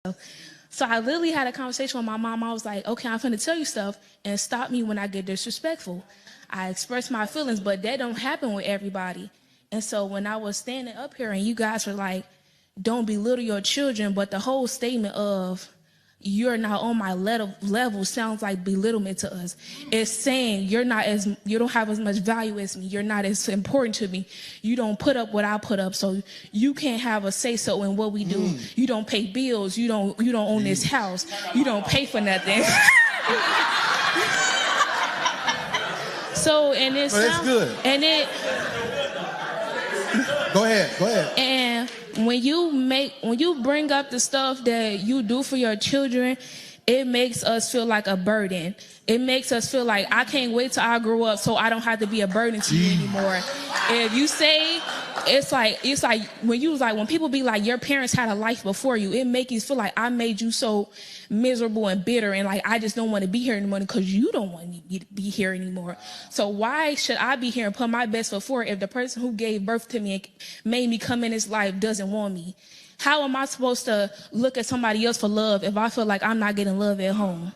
So I literally had a conversation with my mom. I was like, okay, I'm finna tell you stuff and stop me when I get disrespectful. I express my feelings, but that don't happen with everybody. And so when I was standing up here and you guys were like, don't belittle your children, but the whole statement of you're not on my level sounds like belittlement to us. It's saying you don't have as much value as me. You're not as important to me. You don't put up what I put up, so you can't have a say so in what we do. You don't pay bills. You don't own this house. You don't pay for nothing. So and it that's good. And it. Go ahead. And when you bring up the stuff that you do for your children, it makes us feel like a burden. It makes us feel like I can't wait till I grow up so I don't have to be a burden to you anymore. If you say it's like when people be like your parents had a life before you, it makes you feel like I made you so miserable and bitter and like I just don't want to be here anymore because you don't want me to be here anymore. So why should I be here and put my best foot forward if the person who gave birth to me and made me come in this life doesn't want me? How am I supposed to look at somebody else for love if I feel like I'm not getting love at home?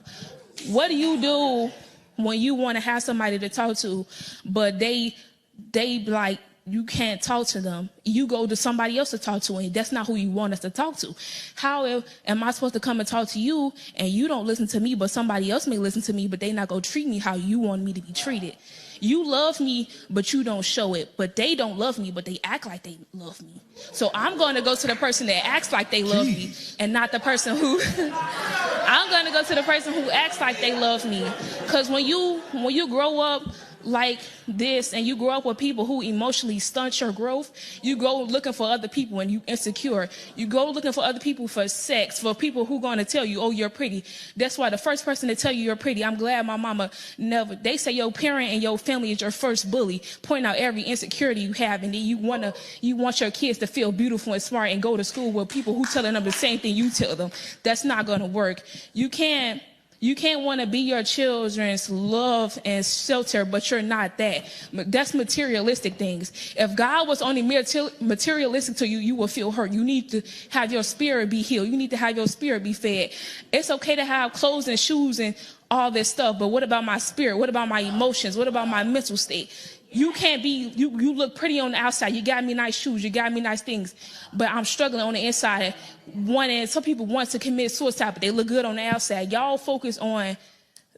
What do you do when you want to have somebody to talk to, but they like you can't talk to them? You go to somebody else to talk to, and that's not who you want us to talk to. How am I supposed to come and talk to you, and you don't listen to me, but somebody else may listen to me, but they not gonna treat me how you want me to be treated? You love me, but you don't show it. But they don't love me, but they act like they love me. So I'm going to go to the person that acts like they love me and not the person who... I'm going to go to the person who acts like they love me. Because when you grow up like this and you grow up with people who emotionally stunt your growth, you go looking for other people and you insecure. You go looking for other people for sex, for people who going to tell you, oh, you're pretty. That's why the first person to tell you you're pretty, I'm glad my mama never, they say your parent and your family is your first bully, point out every insecurity you have, and then you want your kids to feel beautiful and smart and go to school with people who telling them the same thing you tell them. That's not going to work. You can't want to be your children's love and shelter, but you're not that. That's materialistic things. If God was only materialistic to you, you will feel hurt. You need to have your spirit be healed. You need to have your spirit be fed. It's okay to have clothes and shoes and all this stuff, but what about my spirit? What about my emotions? What about my mental state? You can't be, you look pretty on the outside. You got me nice shoes. You got me nice things. But I'm struggling on the inside. Some people want to commit suicide, but they look good on the outside. Y'all focus on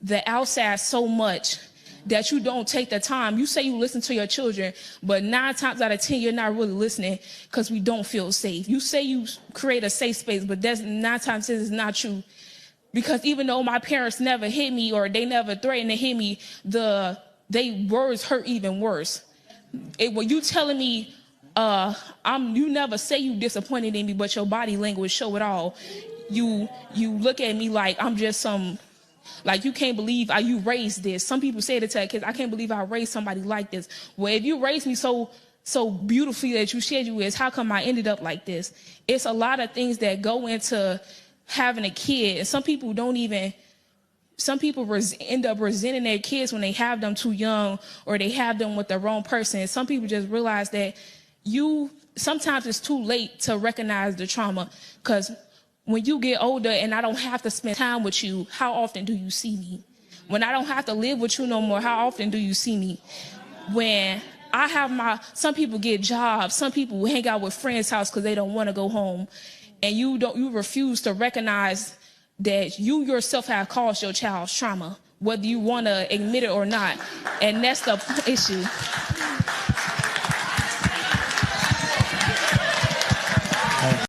the outside so much that you don't take the time. You say you listen to your children, but 9 times out of 10, you're not really listening because we don't feel safe. You say you create a safe space, but that's 9 times 10 is not true. Because even though my parents never hit me or they never threatened to hit me, they words hurt even worse. When you telling me, you never say you disappointed in me, but your body language show it all. You look at me like I'm just like you can't believe you raised this. Some people say it to their kids, I can't believe I raised somebody like this. Well, if you raised me so beautifully that you said you is, how come I ended up like this? It's a lot of things that go into having a kid, and some people end up resenting their kids when they have them too young or they have them with the wrong person. Some people just realize that sometimes it's too late to recognize the trauma, because when you get older and I don't have to spend time with you, how often do you see me? When I don't have to live with you no more, how often do you see me? When I have some people get jobs, some people hang out with friends' house because they don't want to go home, and you refuse to recognize that you yourself have caused your child's trauma, whether you want to admit it or not. And that's the issue.